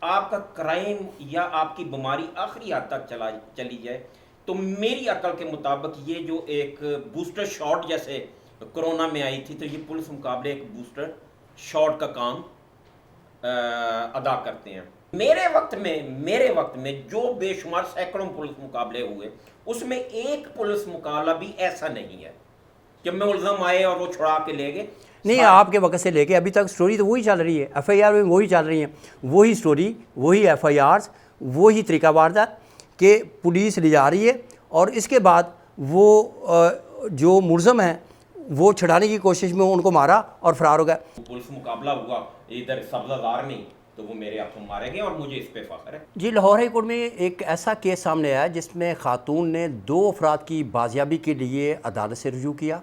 आपका क्राइम या आपकी बीमारी आखिरी हद तक चली जाए, तो मेरी अकल के मुताबिक ये जो एक बूस्टर शॉट जैसे कोरोना में आई थी, तो ये पुलिस मुकाबले एक बूस्टर शॉट का काम अदा करते हैं। मेरे वक्त में जो बेशुमार सैकड़ों पुलिस मुकाबले हुए, उसमें एक पुलिस मुकाबला भी ऐसा नहीं है कि मैं मुलजम आए और वो छुड़ा के ले गए। नहीं, आपके वक्त से लेके अभी तक स्टोरी तो वही चल रही है, एफआईआर में वही चल रही है, वही स्टोरी, वही एफआईआर्स, वही तरीका वारदात कि पुलिस ले जा रही है और इसके बाद वो जो मुलज़म हैं वो छुड़ाने की कोशिश में उनको मारा और फरार हो गया। पुलिस मुकाबला हुआ इधर सब्जादार में, तो वो मेरे हाथों मारे गए और मुझे इस पे फख्र है। जी, लाहौर हाई कोर्ट में एक ऐसा केस सामने आया जिसमें खातून ने 2 अफराद की बाजियाबी के लिए अदालत से रुजू किया,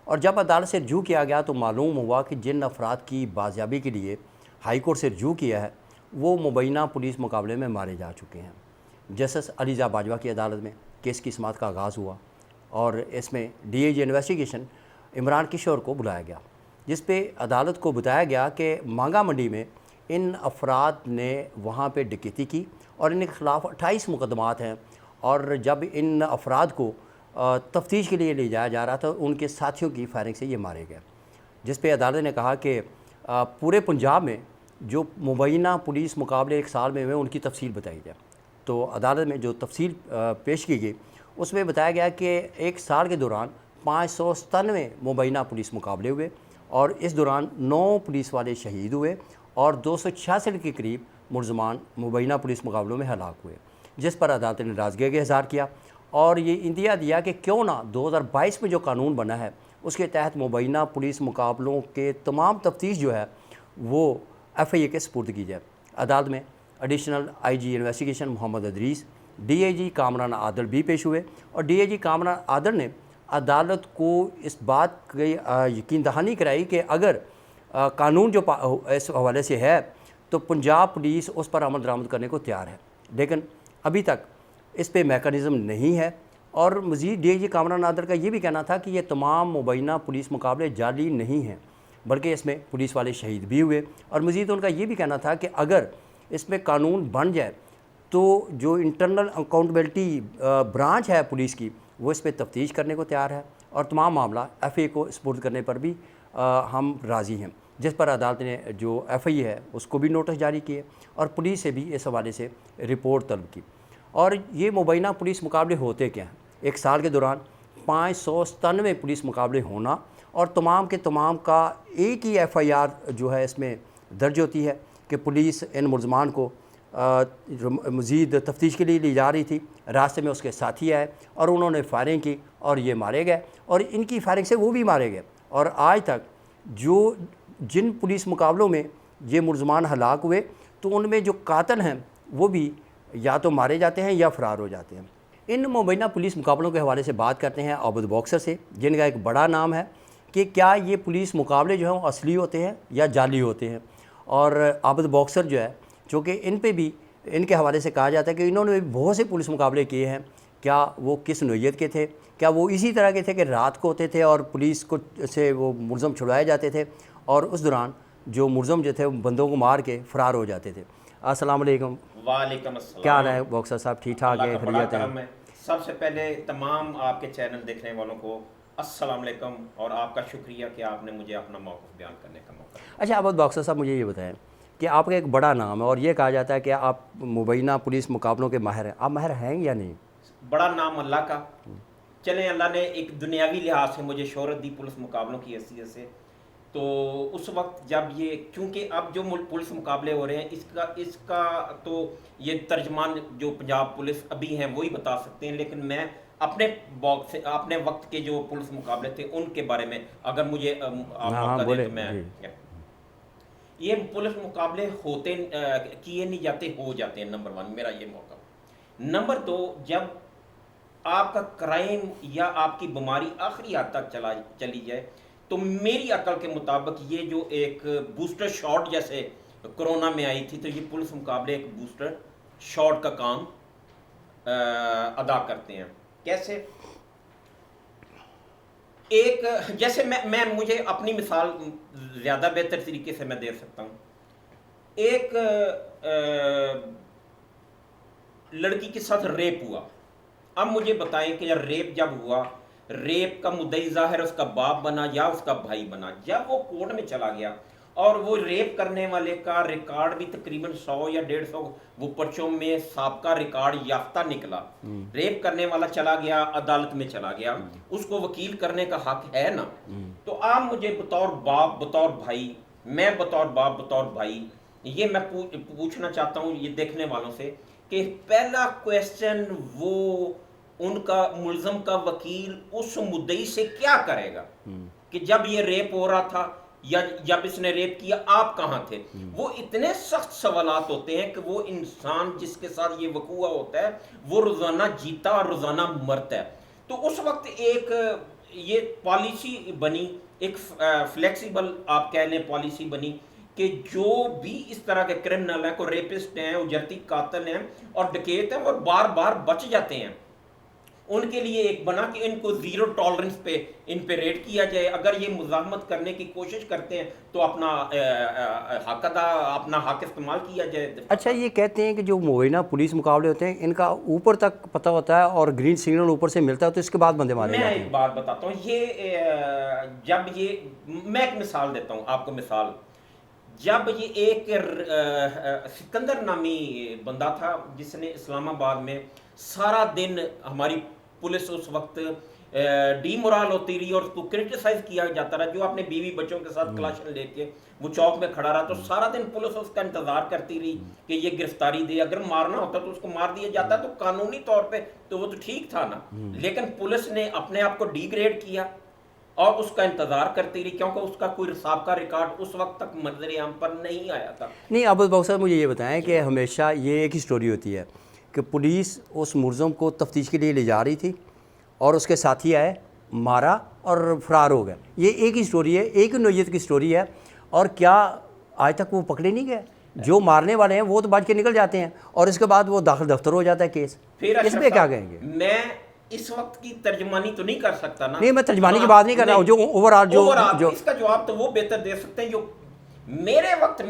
और जब अदालत से रुजू किया गया तो मालूम हुआ कि जिन अफराद की बाजियाबी के लिए हाई कोर्ट से रुजू किया है वो मुबैना पुलिस मुकाबले में मारे जा चुके हैं। जस्टिस अलीजा बाजवा की अदालत में केस की समाअत का आगाज़ हुआ और इसमें डीआईजी इन्वेस्टिगेशन इमरान किशोर को बुलाया गया, जिस पे अदालत को बताया गया कि मांगा मंडी में इन अफराद ने वहाँ पे डकैती की और इनके ख़िलाफ़ 28 मुकदमात हैं, और जब इन अफराद को तफ्तीश के लिए ले जाया जा रहा था उनके साथियों की फायरिंग से ये मारे गए। जिस पे अदालत ने कहा कि पूरे पंजाब में जो मुबैना पुलिस मुकाबले एक साल में हुए उनकी तफसील बताई जाए। तो अदालत में जो तफसील पेश की गई उसमें बताया गया कि एक साल के दौरान 597 मुबैना पुलिस मुकाबले हुए और इस दौरान 9 पुलिस वाले शहीद हुए और 266 के करीब मुलज़मान मुबैना पुलिस मुकाबलों में हलाक हुए, जिस पर अदालत ने नाराज़गी का इज़हार किया और ये इंदिया दिया कि क्यों ना 2022 में जो कानून बना है उसके तहत मुबैना पुलिस मुकाबलों के तमाम तफ्तीश जो है वो एफआईए के सपुर्द की जाए। अदालत में additional IG investigation Mohammad Adrees, DIG Kamran Adil भी पेश हुए और डीआईजी कामरान आदल ने अदालत को इस बात की यकीन दहानी कराई कि अगर कानून जो इस हवाले से है तो पंजाब पुलिस उस पर अमल दरामद करने को तैयार है, लेकिन अभी तक इस पे मैकेनिज़्म नहीं है। और मज़ीद डीआईजी कामरान आदल का ये भी कहना था कि ये तमाम मुबैना पुलिस मुकाबले जाली नहीं हैं, बल्कि इसमें पुलिस वाले शहीद भी हुए, और मज़ीद उनका ये भी कहना था कि अगर इसमें कानून बन जाए तो जो इंटरनल अकाउंटेबिलिटी ब्रांच है पुलिस की वो इस पर तफ्तीश करने को तैयार है और तमाम मामला एफआईए को सपुर्द करने पर भी हम राज़ी हैं। जिस पर अदालत ने जो एफआईए है उसको भी नोटिस जारी किए और पुलिस से भी इस हवाले से रिपोर्ट तलब की। और ये मुबैना पुलिस मुकाबले होते क्या हैं? एक साल के दौरान 597 पुलिस मुकाबले होना और तमाम के तमाम का एक ही एफआईआर जो है इसमें दर्ज होती है कि पुलिस इन मुलज़मान को मज़ीद तफ्तीश के लिए ले जा रही थी, रास्ते में उसके साथी आए और उन्होंने फायरिंग की और ये मारे गए और इनकी फायरिंग से वो भी मारे गए। और आज तक जो जिन पुलिस मुकाबलों में ये मुलज़मान हलाक हुए तो उनमें जो कातिल हैं वो भी या तो मारे जाते हैं या फ़रार हो जाते हैं। इन मुबैना पुलिस मुकाबलों के हवाले से बात करते हैं आबिद बॉक्सर से, जिनका एक बड़ा नाम है कि क्या ये पुलिस मुकाबले जो हैं वो असली होते हैं या जाली होते हैं। और आबिद बॉक्सर जो है, चूँकि इन पे भी इनके हवाले से कहा जाता है कि इन्होंने भी बहुत से पुलिस मुकाबले किए हैं, क्या वो किस नौइयत के थे, क्या वो इसी तरह के थे कि रात को होते थे और पुलिस को से वो मुलज़म छुड़वाए जाते थे और उस दौरान जो मुलज़म जो थे वो बंदों को मार के फ़रार हो जाते थे। अस्सलाम वालेकुम। वालेकुम अस्सलाम। क्या हाल है बॉक्सर साहब? ठीक ठाक है, खैरियत है? सबसे पहले तमाम आपके चैनल देखने वालों को अस्सलाम वालेकुम और आपका शुक्रिया कि आपने मुझे अपना मौक़िफ़ बयान करने का मौका दिया। अच्छा आबिद बॉक्सर साहब, मुझे ये बताएं कि आपका एक बड़ा नाम है और ये कहा जाता है कि आप मुबैना पुलिस मुकाबलों के माहिर हैं, आप माहिर हैं या नहीं? बड़ा नाम अल्लाह का, चलें अल्लाह ने एक दुनियावी लिहाज से मुझे शोहरत दी पुलिस मुकाबलों की हैसियत से। तो उस वक्त जब ये, क्योंकि अब जो पुलिस मुकाबले हो रहे हैं इसका तो ये तर्जमान जो पंजाब पुलिस अभी हैं वही बता सकते हैं, लेकिन मैं अपने अपने वक्त के जो पुलिस मुकाबले थे उनके बारे में अगर मुझे आप मौका दें तो मैं, ये पुलिस मुकाबले होते किए नहीं जाते, हो जाते हैं। नंबर 1 मेरा ये मौका। नंबर 2, जब आपका क्राइम या आपकी बीमारी आखिरी हद तक चली जाए, तो मेरी अकल के मुताबिक ये जो एक बूस्टर शॉट जैसे कोरोना में आई थी, तो ये पुलिस मुकाबले एक बूस्टर शॉट का काम अदा करते हैं। कैसे? एक जैसे मैं मुझे अपनी मिसाल ज़्यादा बेहतर तरीके से मैं दे सकता हूँ। एक लड़की के साथ रेप हुआ। अब मुझे बताएं कि यार रेप जब हुआ, रेप का मुद्दई ज़ाहिर उसका बाप बना या उसका भाई बना। जब वो कोर्ट में चला गया और वो रेप करने वाले का रिकॉर्ड भी तकरीबन 100 या 150 वो पर्चों में साबका रिकॉर्ड याफ्ता निकला। रेप करने वाला चला गया, अदालत में चला गया, उसको वकील करने का हक है ना। तो आप मुझे बतौर बाप, बतौर भाई, मैं बतौर बाप, बतौर भाई, ये मैं पूछना चाहता हूँ ये देखने वालों से कि पहला क्वेश्चन वो उनका मुल्ज़म का वकील उस मुद्दई से क्या करेगा कि जब ये रेप हो रहा था या जब इसने रेप किया आप कहाँ थे। वो इतने सख्त सवालात होते हैं कि वो इंसान जिसके साथ ये वकूआ होता है वो रोज़ाना जीता और रोज़ाना मरता है। तो उस वक्त एक ये पॉलिसी बनी, एक फ्लेक्सिबल आप कह लें पॉलिसी बनी कि जो भी इस तरह के क्रिमिनल हैं, को रेपिस्ट हैं, उजरती कातिल हैं और डकैत हैं और बार बार बच जाते हैं, उनके लिए एक बना कि इनको जीरो टॉलरेंस पे इन पे रेड किया जाए। अगर ये मुजाहमत करने की कोशिश करते हैं तो अपना अपना हक इस्तेमाल किया जाए। अच्छा, ये कहते हैं कि जो मुबैना पुलिस मुकाबले होते हैं इनका ऊपर तक पता होता है और ग्रीन सिग्नल ऊपर से मिलता है तो इसके बाद बंदे मारे जाते हैं। मैं एक बात बताता हूँ, ये जब ये मैं एक मिसाल देता हूँ आपको। मिसाल, जब ये एक सिकंदर नामी बंदा था जिसने इस्लामाबाद में सारा दिन हमारी पुलिस उस वक्त डीमोरल होती रही और उसको क्रिटिसाइज किया जाता रहा, जो अपने बीवी बच्चों के साथ क्लाशन लेके वो चौक में खड़ा रहा, तो सारा दिन पुलिस उसका इंतजार करती रही कि ये गिरफ्तारी दे। अगर मारना होता तो उसको मार दिया जाता, तो कानूनी तौर पे तो वो तो ठीक था ना। लेकिन पुलिस ने अपने आप को डिग्रेड किया और उसका इंतजार करती रही क्योंकि उसका कोई साबका रिकॉर्ड उस वक्त तक मंजर आम पर नहीं आया था। नहीं, अब बाबू साहब मुझे ये बताएं कि हमेशा ये एक ही स्टोरी होती है कि पुलिस उस मुलज़म को तफ्तीश के लिए ले जा रही थी और उसके साथी आए, मारा और फरार हो गए। ये एक ही स्टोरी है, एक ही नोयत की स्टोरी है। और क्या आज तक वो पकड़े नहीं गए? जो मारने वाले हैं वो तो बच के निकल जाते हैं और इसके बाद वो दाखिल दफ्तर हो जाता है केस। फिर इस पर क्या कहेंगे? मैं इस वक्त की तर्जमानी तो नहीं कर सकता ना। नहीं, मैं तर्जमानी की बात नहीं कर रहा हूँ, जो ओवरऑल जो इसका जवाब तो वो बेहतर दे सकते हैं। जो मेरे वक्त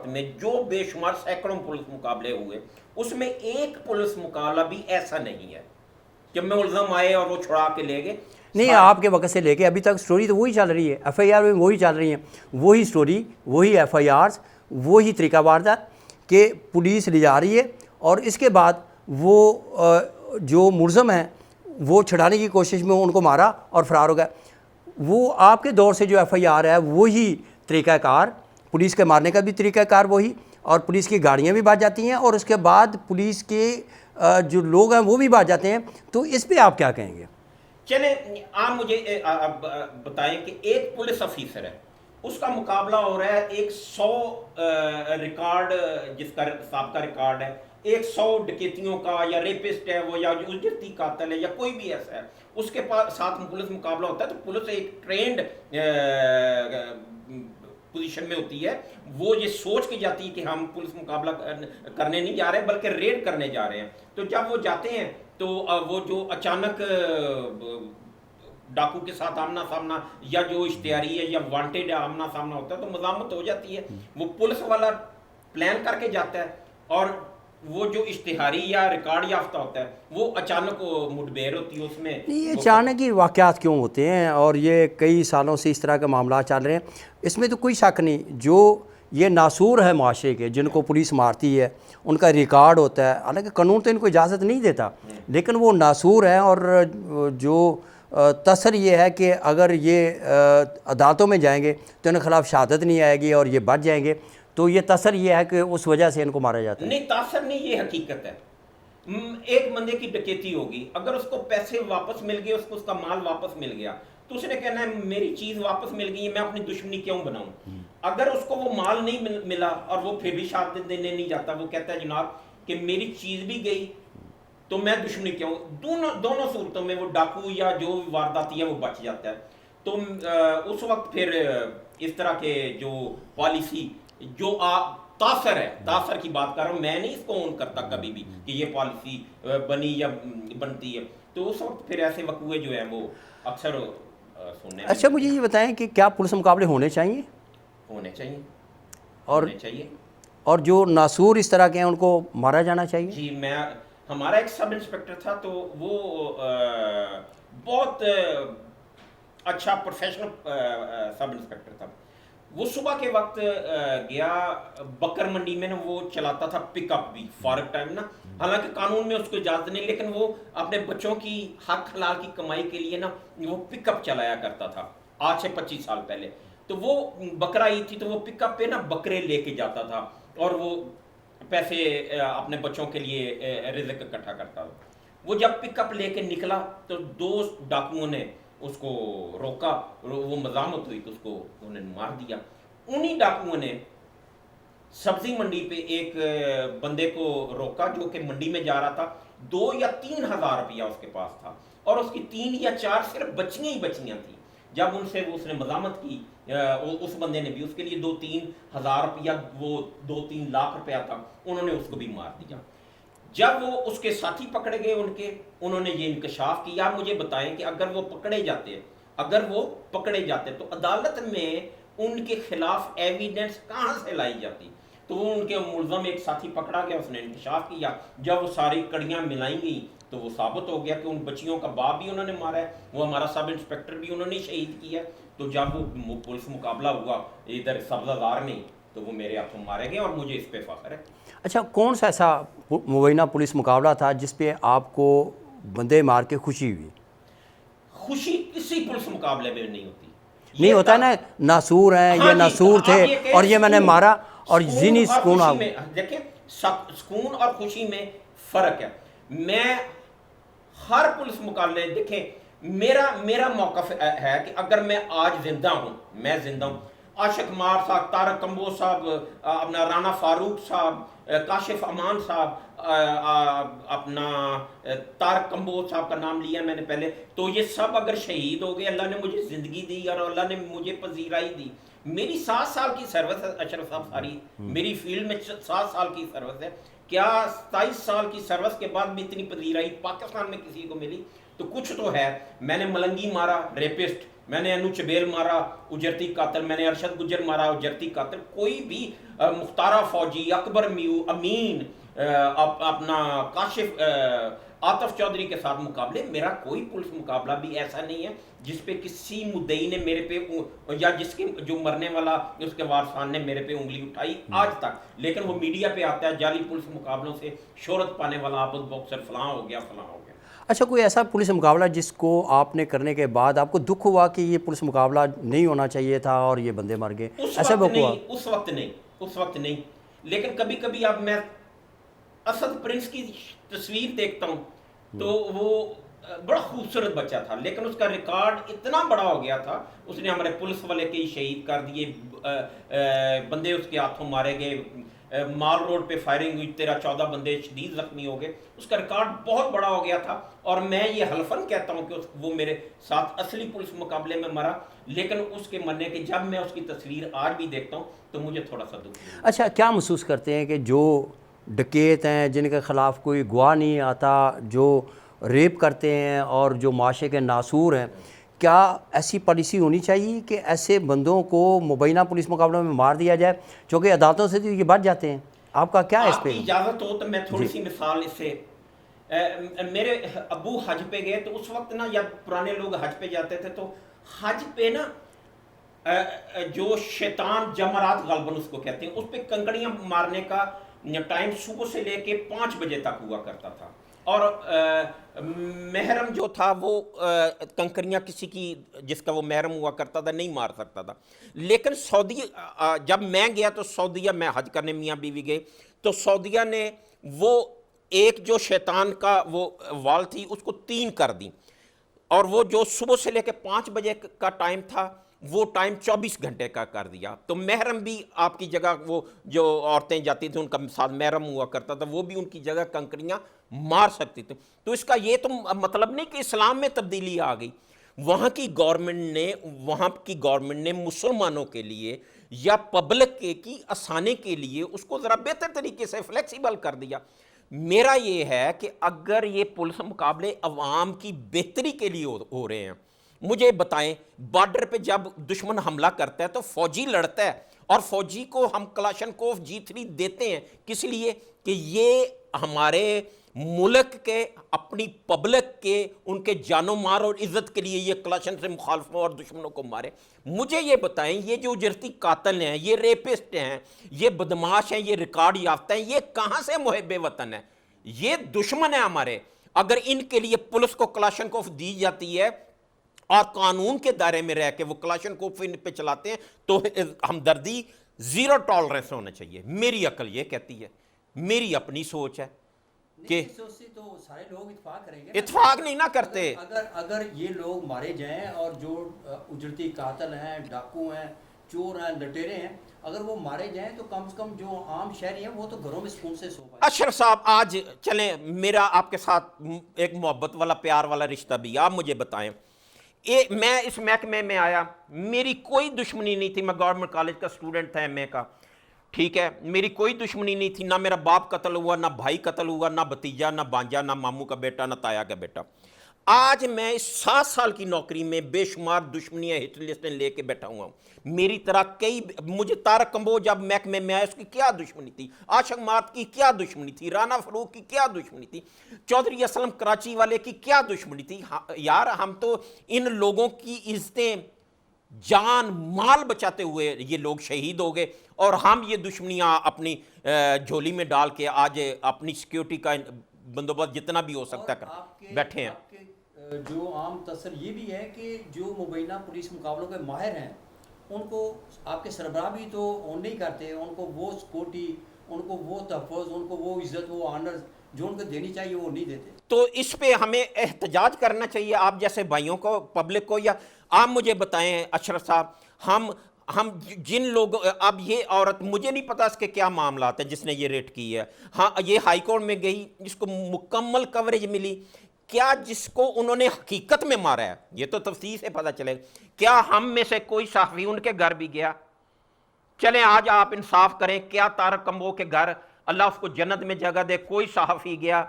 में जो बेशुमार सैकड़ों पुलिस मुकाबले हुए उसमें एक पुलिस मुकाबला भी ऐसा नहीं है कि मुल्ज़म आए और वो छुड़ा के ले गए। नहीं, आपके वक्त से लेके अभी तक स्टोरी तो वही चल रही है, एफआईआर में वही चल रही है, वही स्टोरी, वही एफआईआर्स, वही तरीका वारदात कि पुलिस ले जा रही है और इसके बाद वो जो मुल्ज़म हैं वो छुड़ाने की कोशिश में उनको मारा और फरार हो गया। वो आपके दौर से जो एफआईआर है वही तरीक़ाकार, पुलिस के मारने का भी तरीक़ाकार वही, और पुलिस की गाड़ियाँ भी भाग जाती हैं और उसके बाद पुलिस के जो लोग हैं वो भी भाग जाते हैं। तो इस पे आप क्या कहेंगे? चले आप मुझे बताएं कि एक पुलिस ऑफिसर है, उसका मुकाबला हो रहा है एक 100 रिकॉर्ड जिसका साबका रिकॉर्ड है, 100 डकैतियों का, या रेपिस्ट है वो, या उजरती कातिल है, या कोई भी ऐसा है, उसके पास साथ पुलिस मुकाबला होता है। तो पुलिस एक ट्रेंड पोजीशन में होती है, वो ये सोच के जाती है कि हम पुलिस मुकाबला करने नहीं जा रहे बल्कि रेड करने जा रहे हैं। तो जब वो जाते हैं तो वो जो अचानक डाकू के साथ आमना सामना या जो इश्तिहारी है या वांटेड आमना सामना होता है तो मज़ामत हो जाती है। वो पुलिस वाला प्लान करके जाता है और वो जो इश्तिहारी या रिकॉर्ड याफ्ता होता है वो अचानक मुठभेड़ होती है उसमें। ये अचानक ही वाक़यात क्यों होते हैं और ये कई सालों से इस तरह के मामला चल रहे हैं, इसमें तो कोई शक नहीं। जो ये नासूर है माशरे के, जिनको पुलिस मारती है, उनका रिकॉर्ड होता है, हालांकि कानून तो इनको इजाज़त नहीं देता, लेकिन वो नासूर है। और जो तसर ये है कि अगर ये अदालतों में जाएंगे तो इनके खिलाफ शहादत नहीं आएगी और ये बच जाएंगे, तो ये तसर ये है कि उस वजह से इनको मारा जाता है। नहीं, तसर नहीं, ये हकीकत है। एक बंदे की डकैती होगी, अगर उसको पैसे वापस मिल गए, उसको उसका माल वापस मिल गया, तो उसने कहना है मेरी चीज़ वापस मिल गई है, मैं अपनी दुश्मनी क्यों बनाऊं। अगर उसको वो माल नहीं मिला और वो फिर भी शहादत देने नहीं जाता, वो कहता है जनाब कि मेरी चीज़ भी गई तो मैं दुश्मनी क्यों। दोनों सूरतों में वो डाकू या जो वारदाती है वो बच जाता है। तो उस वक्त फिर इस तरह के जो पॉलिसी जो तासर है, तासर की बात कर रहा हूँ मैं, नहीं इसको ओन करता कभी भी कि ये पॉलिसी बनी या बनती है। तो उस वक्त फिर ऐसे वकूए जो हैं वो अक्सर सुनने। अच्छा, मुझे ये बताएं कि क्या पुलिस मुकाबले होने चाहिए? होने चाहिए और होने चाहिए। और जो नासूर इस तरह के हैं उनको मारा जाना चाहिए? जी, हमारा एक सब इंस्पेक्टर था, तो वो बहुत अच्छा प्रोफेशनल सब इंस्पेक्टर था। वो सुबह के वक्त गया बकर मंडी में ना, वो चलाता था पिकअप भी फारग टाइम ना, हालांकि कानून में उसको इजाज़त नहीं, लेकिन वो अपने बच्चों की हक हलाल की कमाई के लिए ना वो पिकअप चलाया करता था आज से 25 साल पहले। तो वो बकरा ईद थी, तो वो पिकअप पे ना बकरे लेके जाता था और वो पैसे अपने बच्चों के लिए रिज़्क इकट्ठा करता था। वो जब पिकअप लेके निकला तो दो डाकुओं ने उसको रोका, वो मजामत हुई तो उसको उन्होंने मार दिया। उन्हीं डाकुओं ने सब्जी मंडी पे एक बंदे को रोका जो कि मंडी में जा रहा था। 2 या 3 हज़ार रुपया उसके पास था और उसकी 3 या 4 सिर्फ बच्चियां ही बच्चियां थी। जब उनसे उसने मजामत की, उस बंदे ने भी उसके लिए 2-3 हज़ार रुपया, वो 2-3 लाख रुपया था, उन्होंने उसको भी मार दिया। जब वो उसके साथी पकड़े गए उन्होंने ये इंकशाफ किया। आप मुझे बताएं कि अगर वो पकड़े जाते तो अदालत में उनके खिलाफ एविडेंस कहाँ से लाई जाती? तो वो उनके मुलजम एक साथी पकड़ा गया, उसने इंकशाफ किया। जब वो सारी कड़ियाँ मिलाई गई तो वो साबित हो गया कि उन बच्चियों का बाप भी उन्होंने मारा है, वो हमारा सब इंस्पेक्टर भी उन्होंने शहीद किया। तो जब वो पुलिस मुकाबला हुआ इधर सब्जादार में, तो वो मेरे हाथों मारे गए और मुझे इस पे फख्र है। अच्छा, कौन सा ऐसा मुबैना पुलिस मुकाबला था जिस पे आपको बंदे मार के खुशी हुई? खुशी किसी पुलिस मुकाबले में नहीं होती। नहीं होता है ना, नासूर हैं, हाँ ये जी, नासूर आप थे ये कहें और ये मैंने मारा, और जिनी और सुकून खुशी आप में देखिए, सुकून और खुशी में फर्क है। मैं हर पुलिस मुकाबले देखें, मेरा मौक़िफ़ है कि अगर मैं आज जिंदा हूँ, आशिक मार साहब, तारक कंबोज साहब, अपना राना फारूक साहब, काशिफ अमान साहब, अपना तारक कंबोज साहब का नाम लिया मैंने पहले, तो ये सब अगर शहीद हो गए, अल्लाह ने मुझे ज़िंदगी दी और अल्लाह ने मुझे पजीराई दी। मेरी 7 साल की सर्विस है अशरफ साहब, सारी मेरी फील्ड में 7 साल की सर्विस है। क्या 27 साल की सर्विस के बाद भी इतनी पजीराई पाकिस्तान में किसी को मिली? तो कुछ तो है। मैंने मलंगी मारा, रेपिस्ट, मैंने अनु चबेल मारा, उजरती कातिल, मैंने अरशद गुजर मारा, उजरती कातिल। कोई भी मुख्तारा फौजी, अकबर म्यू, अमीन, अपना काशिफ, आतिफ चौधरी के साथ मुकाबले, मेरा कोई पुलिस मुकाबला भी ऐसा नहीं है जिस पे किसी मुद्दई ने मेरे पे या जिसके जो मरने वाला उसके वारसान ने मेरे पे उंगली उठाई आज तक। लेकिन वो मीडिया पे आता है जाली पुलिस मुकाबलों से शोहरत पाने वाला आबद बॉक्सर फलां हो गया। अच्छा, कोई ऐसा पुलिस मुकाबला जिसको आपने करने के बाद आपको दुख हुआ कि ये पुलिस मुकाबला नहीं होना चाहिए था और ये बंदे मर गए? ऐसा हुआ? उस वक्त नहीं, लेकिन कभी कभी अब मैं असद प्रिंस की तस्वीर देखता हूँ तो वो बड़ा खूबसूरत बच्चा था, लेकिन उसका रिकॉर्ड इतना बड़ा हो गया था, उसने हमारे पुलिस वाले के ही शहीद कर दिए, बंदे उसके हाथों मारे गए, माल रोड पे फायरिंग हुई, 13-14 बंदे शदीद जख्मी हो गए। उसका रिकॉर्ड बहुत बड़ा हो गया था और मैं ये हल्फन कहता हूँ कि वो मेरे साथ असली पुलिस मुकाबले में मरा, लेकिन उसके मरने के जब मैं उसकी तस्वीर आज भी देखता हूँ तो मुझे थोड़ा सा दुख। अच्छा, क्या महसूस करते हैं कि जो डकैत हैं, जिनके ख़िलाफ़ कोई गवाह नहीं आता, जो रेप करते हैं और जो माशरे के नासूर हैं, क्या ऐसी पॉलिसी होनी चाहिए कि ऐसे बंदों को मुबैना पुलिस मुकाबलों में मार दिया जाए, क्योंकि अदालतों से तो ये बढ़ जाते हैं? आपका क्या है इस पर? इजाज़त हो तो मैं थोड़ी सी मिसाल इससे, मेरे अबू हज पे गए तो उस वक्त ना, जब पुराने लोग हज पे जाते थे तो हज पे ना जो शैतान जमरात गलबन उसको कहते हैं, उस पर कंकड़ियाँ मारने का टाइम सुबह से लेके 5 बजे तक हुआ करता था। और महरम जो था वो कंकरियाँ किसी की जिसका वो महरम हुआ करता था नहीं मार सकता था। लेकिन सऊदी, जब मैं गया तो सऊदीया, मैं हज करने मियाँ बीवी गए तो सऊदीया ने वो एक जो शैतान का वो वाल थी उसको 3 कर दी, और वो जो सुबह से लेकर 5 बजे का टाइम था वो टाइम 24 घंटे का कर दिया। तो महरम भी आपकी जगह, वो जो औरतें जाती थी उनका साथ महरम हुआ करता था, वो भी उनकी जगह कंकरियाँ मार सकती थी। तो इसका ये तो मतलब नहीं कि इस्लाम में तब्दीली आ गई। वहाँ की गवर्नमेंट ने मुसलमानों के लिए या पब्लिक की आसानी के लिए उसको ज़रा बेहतर तरीके से फ्लेक्सिबल कर दिया। मेरा ये है कि अगर ये पुलिस मुकाबले अवाम की बेहतरी के लिए हो रहे हैं, मुझे बताएं, बॉर्डर पे जब दुश्मन हमला करता है तो फौजी लड़ता है और फौजी को हम कलाशनकोव G3 देते हैं किस लिए कि ये हमारे मुल्क के, अपनी पब्लिक के, उनके जानो मार और इज्जत के लिए ये कलाशन से मुखालफों और दुश्मनों को मारे। मुझे ये बताएं, ये जो उजरती कातिल हैं, ये रेपिस्ट हैं, ये बदमाश हैं, ये रिकॉर्ड याफ्ता हैं, ये कहाँ से मुहब्बे वतन है? ये दुश्मन है हमारे। अगर इनके लिए पुलिस को कलाशनकोव दी जाती है और कानून के दायरे में रह के वो कलाशनकोव इन पे चलाते हैं तो हमदर्दी, जीरो टॉलरेंस होना चाहिए। मेरी अकल ये कहती है, मेरी अपनी सोच है कि तो सारे लोग इत्तेफाक करेंगे, इत्तेफाक नहीं ना करते। अगर अगर ये लोग मारे जाएं और जो उजरती कातिल हैं, डाकू हैं, चोर हैं, लटेरे हैं, अगर वो मारे जाएं तो कम से कम जो आम शहरी हैं वो तो घरों में सुकून से सो पाए। अशरफ साहब, आज चलें, मेरा आपके साथ एक मोहब्बत वाला, प्यार वाला रिश्ता भी, आप मुझे बताएं, मैं इस महकमे में आया, मेरी कोई दुश्मनी नहीं थी। मैं गवर्नमेंट कॉलेज का स्टूडेंट था, एमए का, ठीक है, मेरी कोई दुश्मनी नहीं थी। ना मेरा बाप कत्ल हुआ, ना भाई कत्ल हुआ, ना भतीजा, ना भांजा, ना मामू का बेटा, ना ताया का बेटा। आज मैं इस 7 साल की नौकरी में बेशुमार दुश्मनियां, हिट लिस्टें लेके बैठा हुआ हूँ। मेरी तरह कई, मुझे तारक कंबोज जब महकमे में आया उसकी क्या दुश्मनी थी, आशिक मार्त की क्या दुश्मनी थी, राना फरूक की क्या दुश्मनी थी, चौधरी असलम कराची वाले की क्या दुश्मनी थी। यार, हम तो इन लोगों की इज्जतें, जान माल बचाते हुए ये लोग शहीद हो गए और हम ये दुश्मनियां अपनी झोली में डाल के आज अपनी सिक्योरिटी का बंदोबस्त जितना भी हो सकता है बैठे हैं। जो आम तसर ये भी है कि जो मुबैना पुलिस मुकाबलों के माहिर हैं उनको आपके सरबराह भी तो ऑन नहीं करते, उनको वो सिक्योरिटी, उनको वो तहफ़्फ़ुज़, उनको वो इज़्ज़त, वो ऑनर जो उनको देनी चाहिए वो नहीं देते। तो इस पे हमें एहतजाज करना चाहिए, आप जैसे भाइयों को, पब्लिक को। या आप मुझे बताएं अशरफ साहब, हम जिन लोग, अब ये औरत, मुझे नहीं पता इसके क्या मामला है जिसने ये रेट की है। हाँ, ये हाई कोर्ट में गई, जिसको मुकम्मल कवरेज मिली। क्या जिसको उन्होंने हकीकत में मारा है, ये तो तफसील से पता चलेगा। क्या हम में से कोई सहाफ़ी उनके घर भी गया? चलें, आज आप इंसाफ करें, क्या तारक कंबो के घर, अल्लाह उसको जन्नत में जगह दे, कोई सहाफ़ी गया?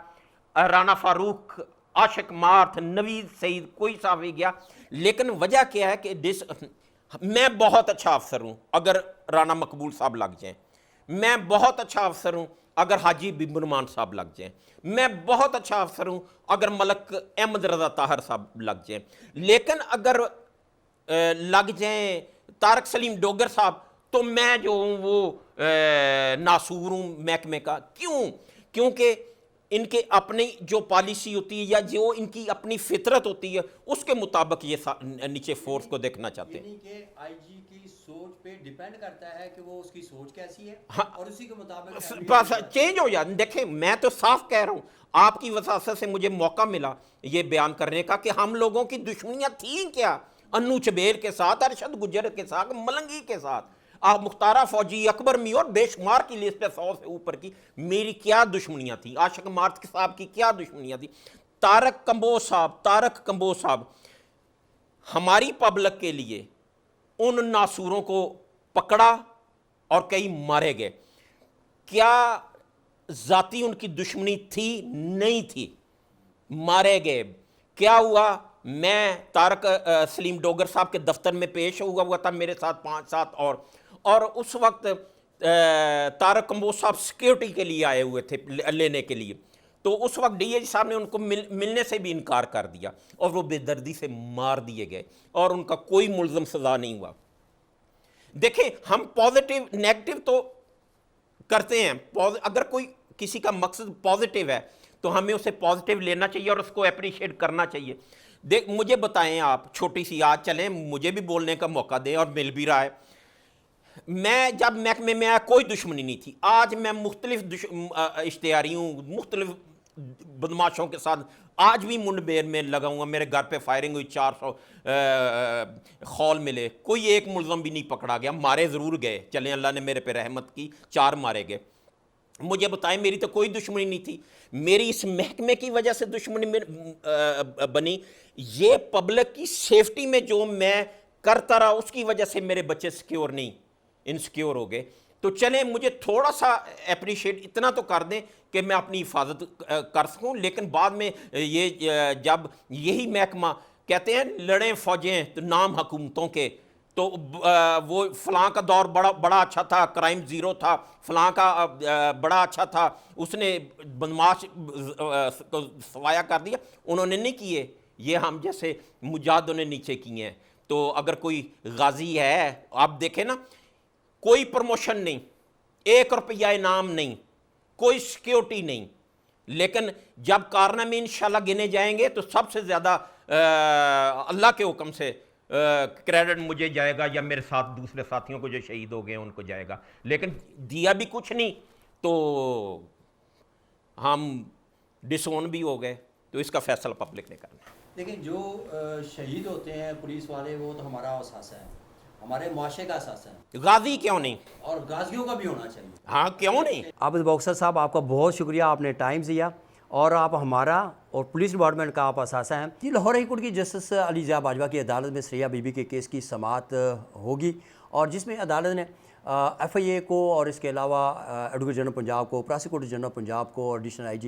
राना फारूक, आशिक मार्थ, नवीद सईद, कोई सहाफ़ी गया? लेकिन वजह क्या है कि मैं बहुत अच्छा अफसर हूँ अगर राना मकबूल साहब लग जाएं, मैं बहुत अच्छा अफसर हूँ अगर हाजी बिबनुमान साहब लग जाएं, मैं बहुत अच्छा अफसर हूँ अगर मलक अहमद रज़ा ताहर साहब लग जाएं, लेकिन अगर लग जाएं तारक सलीम डोगर साहब तो मैं जो हूँ वो नासूर हूँ महकमे का। क्यों? क्योंकि इनके अपनी जो पॉलिसी होती है या जो इनकी अपनी फितरत होती है उसके मुताबिक ये नीचे फोर्स को देखना चाहते हैं। कि आईजी की सोच पे डिपेंड करता है कि वो उसकी सोच कैसी है। हाँ, और उसी के मुताबिक बस चेंज हो जाए। देखें, मैं तो साफ कह रहा हूँ, आपकी वसासत से मुझे मौका मिला ये बयान करने का कि हम लोगों की दुश्मनियाँ थी क्या, अन्नू चबेर के साथ, अरशद गुजर के साथ, मलंगी के साथ, आप मुख्तारा फौजी, अकबर मी और बेशुमार की लिस्ट है 100 से ऊपर की। मेरी क्या दुश्मनियाँ थी, आशिक मार्थ साहब की क्या दुश्मनियाँ थी, तारक कंबोज साहब हमारी पब्लिक के लिए उन नासूरों को पकड़ा और कई मारे गए। क्या जाती उनकी दुश्मनी थी? नहीं थी, मारे गए। क्या हुआ? मैं तारक सलीम डोगर साहब के दफ्तर में पेश हुआ था, मेरे साथ 5-7 और उस वक्त तारक कंबोज साहब सिक्योरिटी के लिए आए हुए थे लेने के लिए। तो उस वक्त डीएजी साहब ने उनको मिलने से भी इनकार कर दिया और वो बेदर्दी से मार दिए गए और उनका कोई मुल्ज़म सज़ा नहीं हुआ। देखें, हम पॉजिटिव नेगेटिव तो करते हैं, अगर कोई किसी का मकसद पॉजिटिव है तो हमें उसे पॉजिटिव लेना चाहिए और उसको अप्रिशिएट करना चाहिए। मुझे बताएं आप, छोटी सी याद, चलें मुझे भी बोलने का मौका दें और मिल भी रहा है। मैं जब महकमे में आया कोई दुश्मनी नहीं थी। आज मैं मुख्तलिफ इश्तिहारी हूँ, मुख्तलिफ बदमाशों के साथ आज भी मुंडबेर में लगा हुआ। मेरे घर पे फायरिंग हुई, 400 खौल मिले, कोई एक मुल्ज़म भी नहीं पकड़ा गया। मारे ज़रूर गए, चलें अल्लाह ने मेरे पे रहमत की, 4 मारे गए। मुझे बताएं, मेरी तो कोई दुश्मनी नहीं थी। मेरी इस महकमे की वजह से दुश्मनी बनी। ये पब्लिक की सेफ्टी में जो मैं करता रहा उसकी वजह से मेरे बच्चे सिक्योर नहीं, इनसिक्योर हो गए। तो चलें, मुझे थोड़ा सा अप्रिशिएट इतना तो कर दें कि मैं अपनी हिफाजत कर सकूं। लेकिन बाद में ये जब यही महकमा कहते हैं लड़ें फौजें तो नाम हुकूमतों के, तो वो फलां का दौर बड़ा बड़ा अच्छा था, क्राइम ज़ीरो था, फलां का बड़ा अच्छा था, उसने बदमाश को सवाया कर दिया, उन्होंने नहीं किए, ये हम जैसे मुजाहिदों ने नीचे किए हैं। तो अगर कोई गाजी है, आप देखें ना, कोई प्रमोशन नहीं, 1 रुपया इनाम नहीं, कोई सिक्योरिटी नहीं, लेकिन जब कारनामे इंशाल्लाह गिने जाएंगे तो सबसे ज़्यादा अल्लाह के हुक्म से क्रेडिट मुझे जाएगा या मेरे साथ दूसरे साथियों को जो शहीद हो गए हैं उनको जाएगा। लेकिन दिया भी कुछ नहीं तो हम डिसोन भी हो गए, तो इसका फैसला पब्लिक ने करना। लेकिन जो शहीद होते हैं पुलिस वाले, वो तो हमारा असासा है, हमारे मुआशरे का असासा है। गाजी क्यों नहीं? और गाजियों का भी होना चाहिए। हाँ, क्यों नहीं? आबिद बॉक्सर साहब, आपका बहुत शुक्रिया, आपने टाइम दिया और आप हमारा और पुलिस डिपार्टमेंट का आप असासा हैं। जी, लाहौर हाई कोर्ट की जस्टिस अली ज़िया बाजवा की अदालत में सरैया बीबी के केस की समाअत होगी, और जिसमें अदालत ने FIA को और इसके अलावा एडवोकेट जनरल पंजाब को, प्रोसिक्यूटर जनरल पंजाब को और एडिशनल IG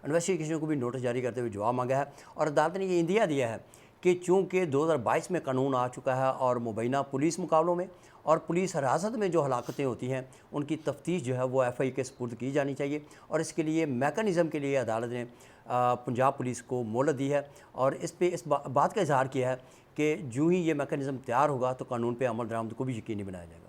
इन्वेस्टिगेशन को भी नोटिस जारी करते हुए जवाब मांगा है। और अदालत ने ये इंदिया दिया है कि चूँकि 2022 में कानून आ चुका है और मुबैना पुलिस मुकाबलों में और पुलिस हिरासत में जो हलाकतें होती हैं उनकी तफ्तीश जो है वो FIA के सपुर्द की जानी चाहिए, और इसके लिए मैकेनिज़्म के लिए अदालत ने पंजाब पुलिस को मोहलत दी है, और इस पे इस बात का इजहार किया है कि जो ही ये मैकेनिज़्म तैयार होगा तो कानून पे अमल दरामद को भी यकीनी बनाया जाएगा।